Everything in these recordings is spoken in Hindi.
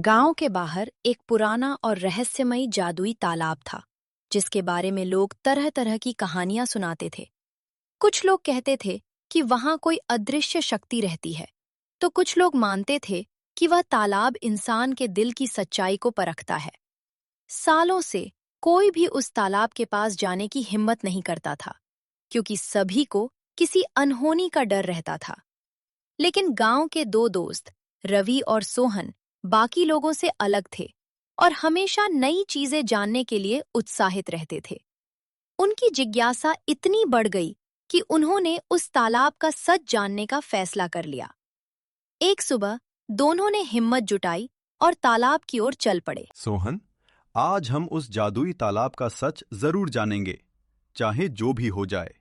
गांव के बाहर एक पुराना और रहस्यमयी जादुई तालाब था, जिसके बारे में लोग तरह तरह की कहानियां सुनाते थे। कुछ लोग कहते थे कि वहां कोई अदृश्य शक्ति रहती है, तो कुछ लोग मानते थे कि वह तालाब इंसान के दिल की सच्चाई को परखता है। सालों से कोई भी उस तालाब के पास जाने की हिम्मत नहीं करता था, क्योंकि सभी को किसी अनहोनी का डर रहता था। लेकिन गांव के दो दोस्त, रवि और सोहन, बाकी लोगों से अलग थे और हमेशा नई चीजें जानने के लिए उत्साहित रहते थे। उनकी जिज्ञासा इतनी बढ़ गई कि उन्होंने उस तालाब का सच जानने का फैसला कर लिया। एक सुबह दोनों ने हिम्मत जुटाई और तालाब की ओर चल पड़े। सोहन, आज हम उस जादुई तालाब का सच जरूर जानेंगे, चाहे जो भी हो जाए,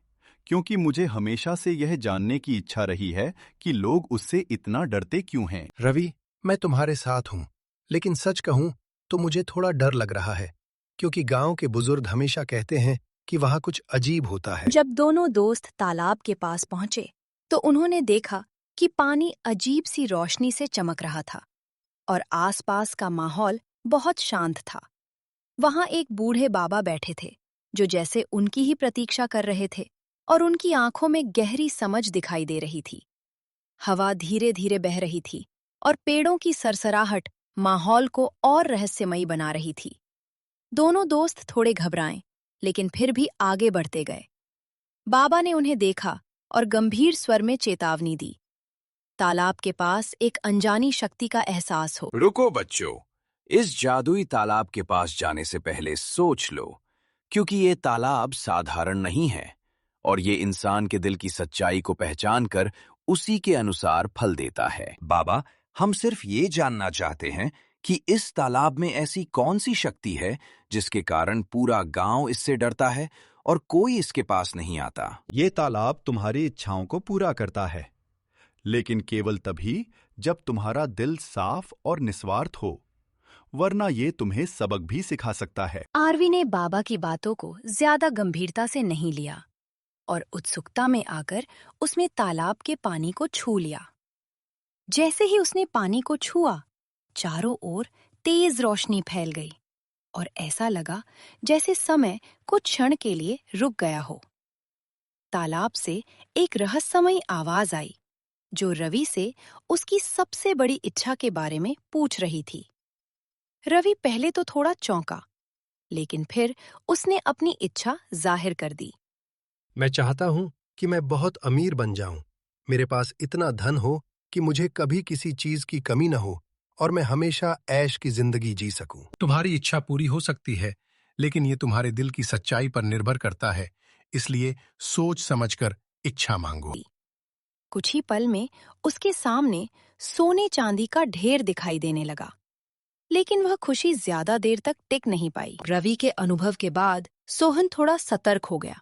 क्योंकि मुझे हमेशा से यह जानने की इच्छा रही है कि लोग उससे इतना डरते क्यों हैं। रवि, मैं तुम्हारे साथ हूं, लेकिन सच कहूं तो मुझे थोड़ा डर लग रहा है, क्योंकि गांव के बुजुर्ग हमेशा कहते हैं कि वहां कुछ अजीब होता है। जब दोनों दोस्त तालाब के पास पहुंचे, तो उन्होंने देखा कि पानी अजीब सी रोशनी से चमक रहा था और आसपास का माहौल बहुत शांत था। वहां एक बूढ़े बाबा बैठे थे, जो जैसे उनकी ही प्रतीक्षा कर रहे थे, और उनकी आंखों में गहरी समझ दिखाई दे रही थी। हवा धीरे धीरे बह रही थी और पेड़ों की सरसराहट माहौल को और रहस्यमयी बना रही थी। दोनों दोस्त थोड़े घबराए, लेकिन फिर भी आगे बढ़ते गए। बाबा ने उन्हें देखा और गंभीर स्वर में चेतावनी दी। तालाब के पास एक अनजानी शक्ति का एहसास हो। रुको बच्चों, इस जादुई तालाब के पास जाने से पहले सोच लो, क्योंकि ये तालाब साधारण नहीं है और ये इंसान के दिल की सच्चाई को पहचान कर उसी के अनुसार फल देता है। बाबा, हम सिर्फ ये जानना चाहते हैं कि इस तालाब में ऐसी कौन सी शक्ति है जिसके कारण पूरा गांव इससे डरता है और कोई इसके पास नहीं आता। ये तालाब तुम्हारी इच्छाओं को पूरा करता है, लेकिन केवल तभी जब तुम्हारा दिल साफ और निस्वार्थ हो, वरना ये तुम्हें सबक भी सिखा सकता है। आरवी ने बाबा की बातों को ज्यादा गंभीरता से नहीं लिया और उत्सुकता में आकर उसने तालाब के पानी को छू लिया। जैसे ही उसने पानी को छुआ, चारों ओर तेज रोशनी फैल गई और ऐसा लगा जैसे समय कुछ क्षण के लिए रुक गया हो। तालाब से एक रहस्यमयी आवाज आई, जो रवि से उसकी सबसे बड़ी इच्छा के बारे में पूछ रही थी। रवि पहले तो थोड़ा चौंका, लेकिन फिर उसने अपनी इच्छा जाहिर कर दी। मैं चाहता हूं कि मैं बहुत अमीर बन जाऊं, मेरे पास इतना धन हो कि मुझे कभी किसी चीज की कमी न हो और मैं हमेशा ऐश की जिंदगी जी सकूं। तुम्हारी इच्छा पूरी हो सकती है, लेकिन ये तुम्हारे दिल की सच्चाई पर निर्भर करता है, इसलिए सोच समझकर इच्छा मांगो। कुछ ही पल में उसके सामने सोने चांदी का ढेर दिखाई देने लगा, लेकिन वह खुशी ज्यादा देर तक टिक नहीं पाई। रवि के अनुभव के बाद सोहन थोड़ा सतर्क हो गया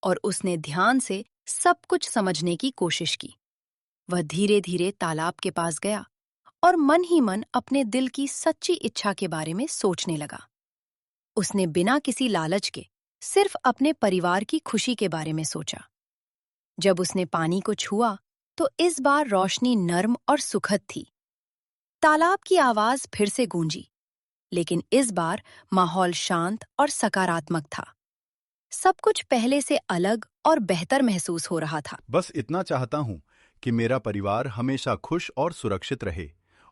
और उसने ध्यान से सब कुछ समझने की कोशिश की। वह धीरे धीरे तालाब के पास गया और मन ही मन अपने दिल की सच्ची इच्छा के बारे में सोचने लगा। उसने बिना किसी लालच के सिर्फ अपने परिवार की खुशी के बारे में सोचा। जब उसने पानी को छुआ, तो इस बार रोशनी नर्म और सुखद थी। तालाब की आवाज फिर से गूंजी, लेकिन इस बार माहौल शांत और सकारात्मक था। सब कुछ पहले से अलग और बेहतर महसूस हो रहा था। बस इतना चाहता हूँ कि मेरा परिवार हमेशा खुश और सुरक्षित रहे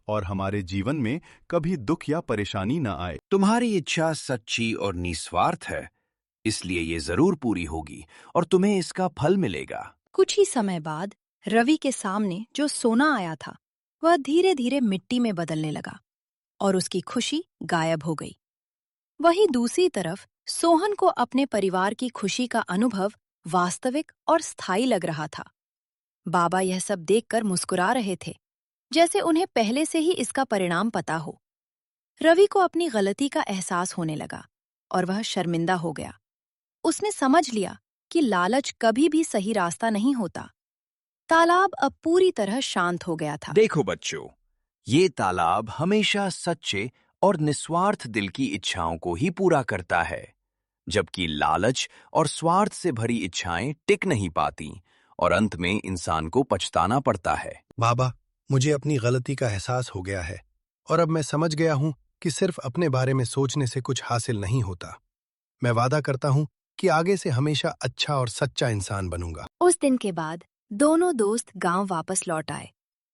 और हमारे जीवन में कभी दुख या परेशानी न आए। तुम्हारी इच्छा सच्ची और निस्वार्थ है, इसलिए ये जरूर पूरी होगी और तुम्हें इसका फल मिलेगा। कुछ ही समय बाद रवि के सामने जो सोना आया था, वह धीरे धीरे मिट्टी में बदलने लगा और उसकी खुशी गायब हो गई। वहीं दूसरी तरफ सोहन को अपने परिवार की खुशी का अनुभव वास्तविक और स्थायी लग रहा था। बाबा यह सब देखकर मुस्कुरा रहे थे, जैसे उन्हें पहले से ही इसका परिणाम पता हो। रवि को अपनी गलती का एहसास होने लगा और वह शर्मिंदा हो गया। उसने समझ लिया कि लालच कभी भी सही रास्ता नहीं होता। तालाब अब पूरी तरह शांत हो गया था। देखो बच्चों, ये तालाब हमेशा सच्चे और निस्वार्थ दिल की इच्छाओं को ही पूरा करता है, जबकि लालच और स्वार्थ से भरी इच्छाएं टिक नहीं पाती और अंत में इंसान को पछताना पड़ता है। बाबा, मुझे अपनी गलती का एहसास हो गया है और अब मैं समझ गया हूं कि सिर्फ अपने बारे में सोचने से कुछ हासिल नहीं होता। मैं वादा करता हूं कि आगे से हमेशा अच्छा और सच्चा इंसान बनूंगा। उस दिन के बाद दोनों दोस्त गांव वापस लौट आए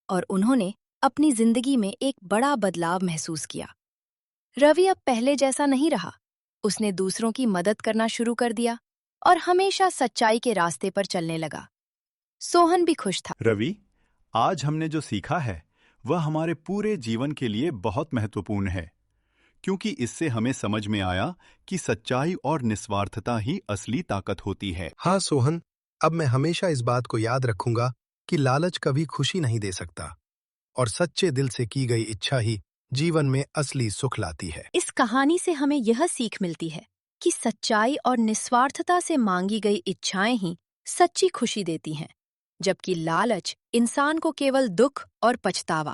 और उन्होंने अपनी जिंदगी में एक बड़ा बदलाव महसूस किया। रवि अब पहले जैसा नहीं रहा। उसने दूसरों की मदद करना शुरू कर दिया और हमेशा सच्चाई के रास्ते पर चलने लगा। सोहन भी खुश था। रवि, आज हमने जो सीखा है वह हमारे पूरे जीवन के लिए बहुत महत्वपूर्ण है, क्योंकि इससे हमें समझ में आया कि सच्चाई और निस्वार्थता ही असली ताकत होती है। हाँ सोहन, अब मैं हमेशा इस बात को याद रखूंगा कि लालच कभी खुशी नहीं दे सकता और सच्चे दिल से की गई इच्छा ही जीवन में असली सुख लाती है। इस कहानी से हमें यह सीख मिलती है कि सच्चाई और निस्वार्थता से मांगी गई इच्छाएं ही सच्ची खुशी देती हैं, जबकि लालच इंसान को केवल दुख और पछतावा